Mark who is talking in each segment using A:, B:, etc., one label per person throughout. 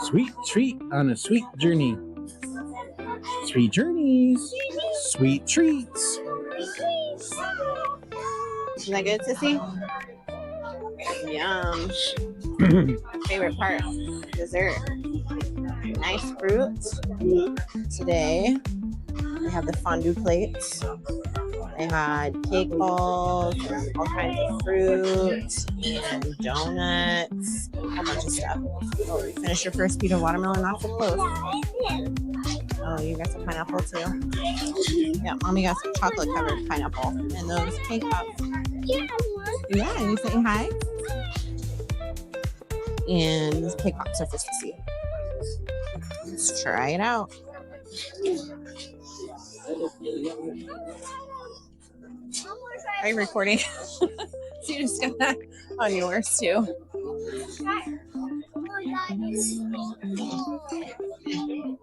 A: Sweet treat on a sweet journey. Sweet journeys. Sweet treats.
B: Isn't that good, Sissy? Yum. My favorite part, dessert. Nice fruit. Today, we have the fondue plates. They had cake balls, and all kinds of fruit, and donuts, a whole bunch of stuff. Oh, you finished your first piece of watermelon off the close. Oh, you got some pineapple too? Yeah, Mommy got some chocolate covered pineapple and those cake pops. Yeah, you saying hi? And these cake pops are for Sissy. Let's try it out. Are you recording? So you just got that on yours too.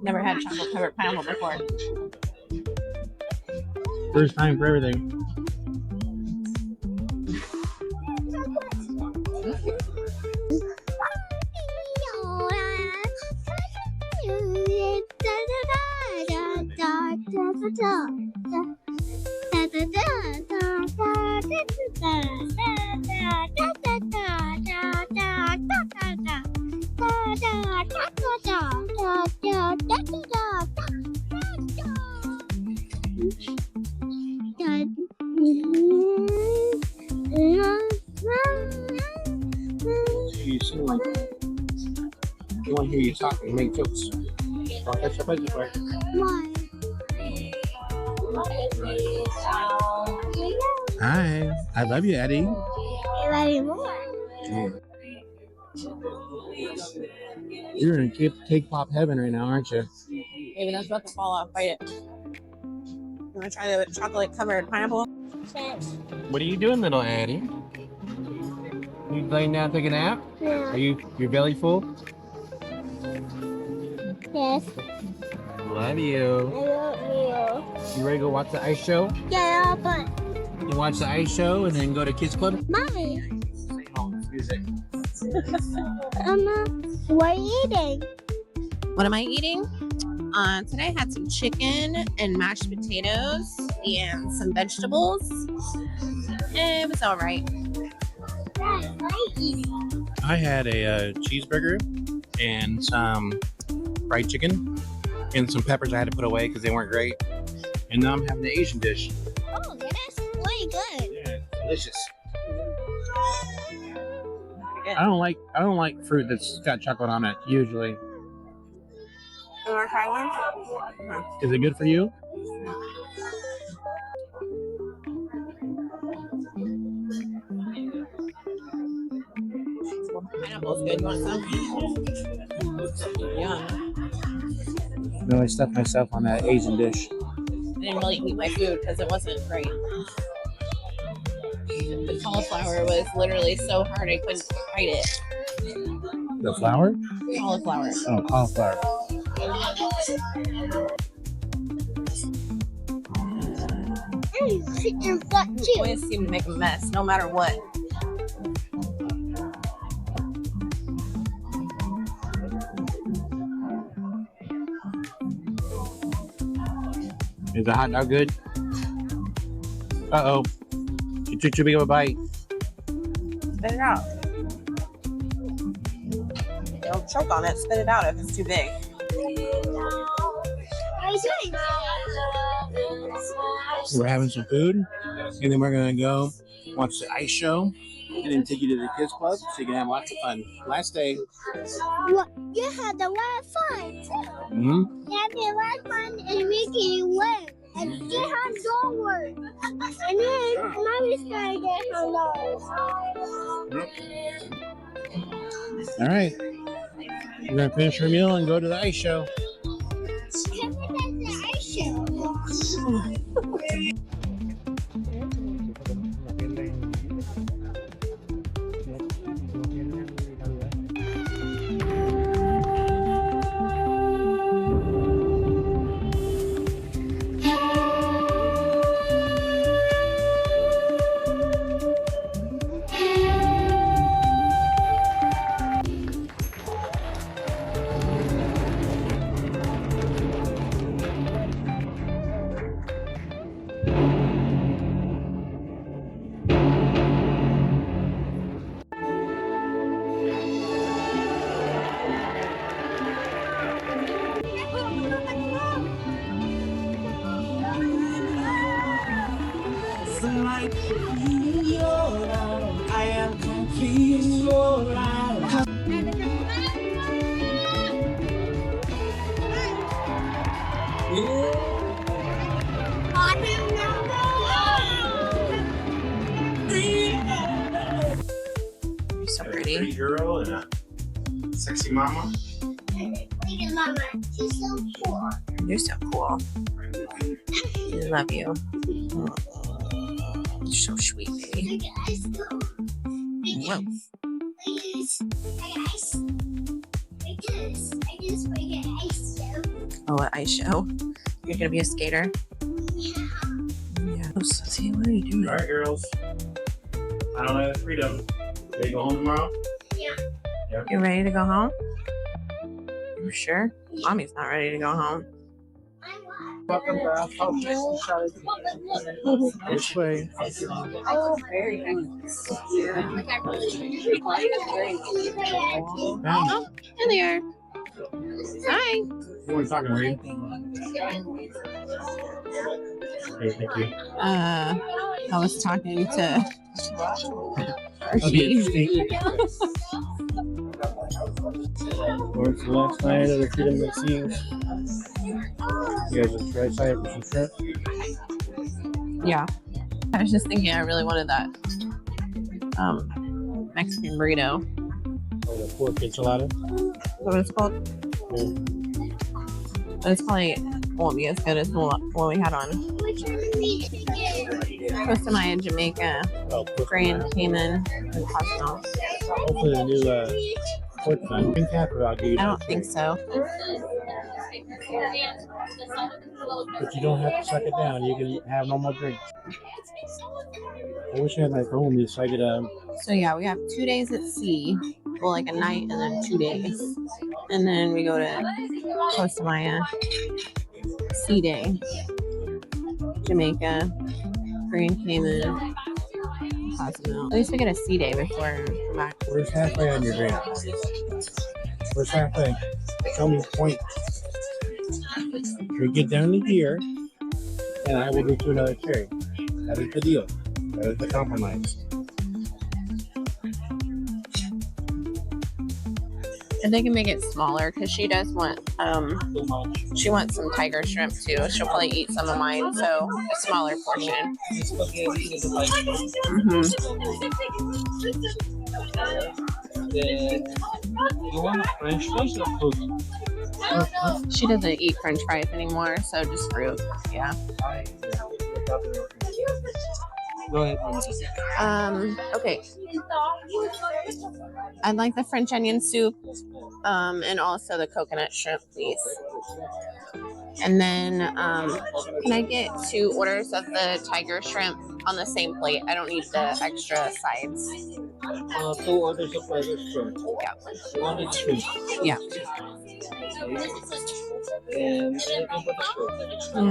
B: Never had chocolate covered pineapple before.
A: First time for everything. You seem like you want to hear you talk and make jokes. Don't catch up as part.
C: Why?
A: Hi, I love you, Eddie.
C: I love you more.
A: You're in cake pop heaven right now, aren't you?
B: Maybe that's about to fall off. Bite it. You want to try the chocolate covered pineapple?
A: What are you doing, little Eddie? You laying down taking a nap?
C: Yeah.
A: Are your belly full?
C: Yes.
A: Love you.
C: I love
A: You ready to go watch the ice show?
C: you. Yeah, but
A: You watch the ice show and then go to Kids Club?
C: Mommy,
A: Oh, music.
C: what are you eating?
B: What am I eating? Today I had some chicken and mashed potatoes and some vegetables. It was all right.
C: Dad, what are you eating?
A: I had a cheeseburger and some fried chicken and some peppers I had to put away because they weren't great. And now I'm having the Asian dish.
C: Oh, that's really good.
A: Yeah, it's delicious.
B: Good.
A: I don't like fruit that's got chocolate on it usually.
B: You want to try one?
A: Is it good for you?
B: Pineapple's good. You want some? Yum.
A: No, I stuffed myself on that Asian dish.
B: I didn't really eat my food because it wasn't great. The cauliflower was literally so hard I couldn't bite it.
A: The flour?
B: Cauliflower.
A: Oh, cauliflower.
C: Chicken butt too.
B: Always seem to make a mess, no matter what.
A: Is the hot dog good? Uh-oh. You took too big of a bite.
B: Spit it out. Don't choke on it. Spit it out if it's too big.
A: We're having some food, and then we're going to go watch the ice show, and then take you to the kids club so you can have lots of fun. Last day.
C: What? You had a lot of fun too.
A: Mm-hmm.
C: You had a lot of fun and we can win. And get her dollars. And then Mommy's gonna get her dollars.
A: All right. We're going to finish our meal and go to the ice show.
C: Can we get the ice show?
B: so
A: A
B: pretty.
A: girl and a sexy mama.
C: Look at Mama. She's so cool.
B: You're so cool. I love you. You're so sweet, baby.
C: Look at ice cream.
B: Whoa.
C: I just make an ice show.
B: Oh, an ice show. You're gonna be a skater?
C: Yeah.
B: Yeah. Oh, Susie, what are you doing?
A: All right, girls. I don't have freedom. They go home tomorrow.
B: You ready to go home? You sure? Mommy's not ready to go home.
D: Welcome to our home.
A: Which way?
B: Oh, very nice. Oh, there they are. Hi.
A: You weren't talking, were you? Hey, thank you.
B: I was talking to
A: Okay,
B: Hershey.
A: Where's the last night of the Freedom Vaccines? You guys just try excited for some shrimp?
B: Yeah. I was just thinking I really wanted that Mexican burrito.
A: Or the pork enchilada?
B: Is that what it's called?
A: Yeah.
B: But it's probably won't be as good as the one we had on Costa Maya, Jamaica,
A: Oh, pork
B: Grand Cayman, and Cosmo.
A: Hopefully the new pork one. Think half about do you
B: I don't think so.
A: But you don't have to suck it down. You can have normal drinks. I wish I had my phone so I could
B: So yeah, we have 2 days at sea. Well, like a night and then 2 days. And then we go to Costa Maya, Sea Day, Jamaica, Grand Cayman, Cozumel. At least we get a sea day before we come back.
A: where's halfway on your drink? Where's halfway? Show me point. We get down to here, and I will get you another cherry. That is the deal. That is the compromise.
B: And they can make it smaller because she does want she wants some tiger shrimp too. She'll probably eat some of mine, so a smaller portion.
D: You want French fries or fruit?
B: She doesn't eat French fries anymore, so just fruit. Yeah.
D: Go ahead.
B: Okay. I'd like the French onion soup, and also the coconut shrimp, please. And then, can I get 2 orders of the tiger shrimp on the same plate? I don't need the extra sides.
D: 2 orders of tiger shrimp.
B: Yeah.
D: 1 is free.
B: Yeah.
D: And anything for the fruit.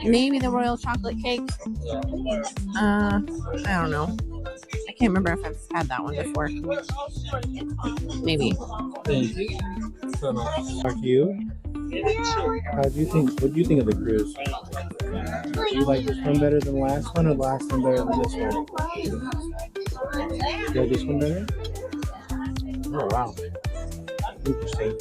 B: Maybe the royal chocolate cake. I don't know. I can't remember if I've had that one before. Maybe.
D: Thank you. So much.
A: Talk to you. How do you think? What do you think of the cruise? Do you like this one better than the last one, or the last one better than this one? You like this one better? Oh wow, interesting.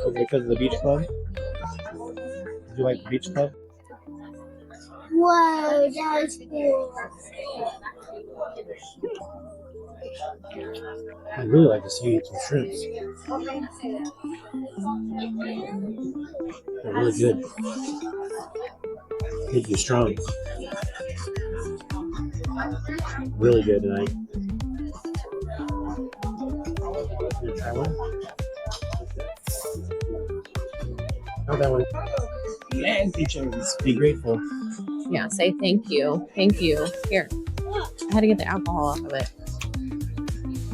A: So because of the beach club? Did you like the beach club?
C: Whoa, that was cool.
A: I really like to see you eat some shrimps. They're really good. Make you strong. Really good tonight. You try one? How that one?
D: And teachers.
A: Be grateful.
B: Yeah, say thank you. Thank you. Here. I had to get the alcohol off of it.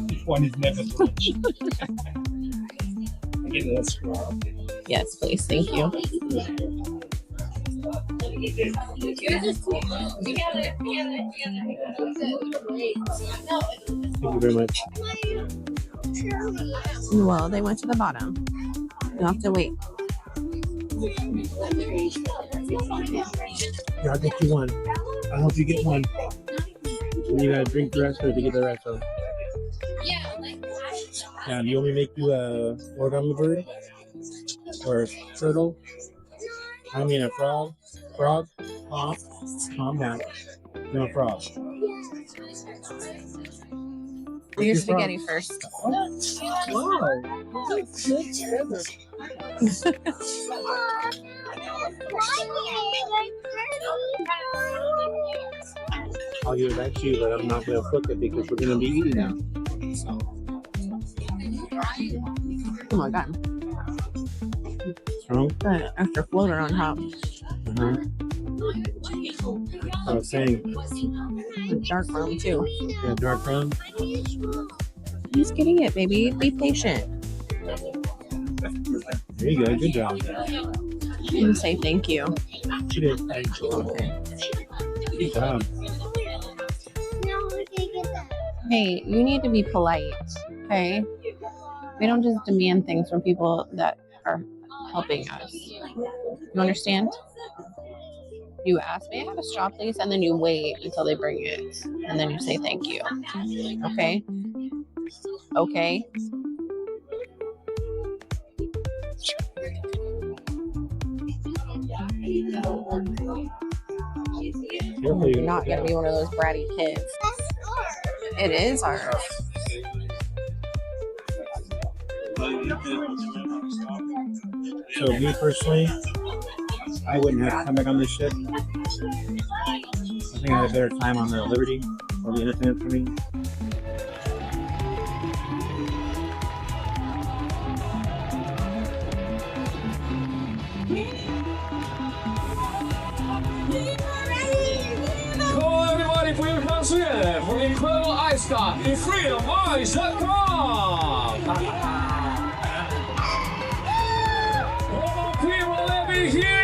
D: This one is never too much. Give it a straw.
B: Yes, please. Thank you.
A: Thank you very much.
B: Well, they went to the bottom. You'll have to wait.
A: Here, I'll get you one. I'll help you get one. And you gotta drink the rest or to get the rest of. Now, do you want me to make you a origami bird? Or a turtle? I mean a frog? Frog? Calm down. No frog.
B: Do your spaghetti first.
D: Wow.
A: I'll give it back to you, but I'm not going to cook it because we're going to be eating now. So.
B: Oh my god.
A: Strong?
B: The extra floater on top.
A: I was saying,
B: Dark brown too.
A: yeah, dark brown.
B: He's getting it, baby. Be patient.
A: There you go. Good job.
B: And say thank you.
A: You did. Thank you. Good job.
B: Hey, you need to be polite, okay? We don't just demand things from people that are helping us. You understand? You ask, may I have a straw, please? And then you wait until they bring it. And then you say thank you. Okay? Okay?
A: Careful,
B: You're not going to be one of those bratty kids. It is ours.
A: So me personally, I wouldn't have to come back on this ship. I think I had a better time on the Liberty or the Independence for me.
D: Hello, everybody, for your concert for the incredible ice stop in freedomice.com. Hello, people, let me hear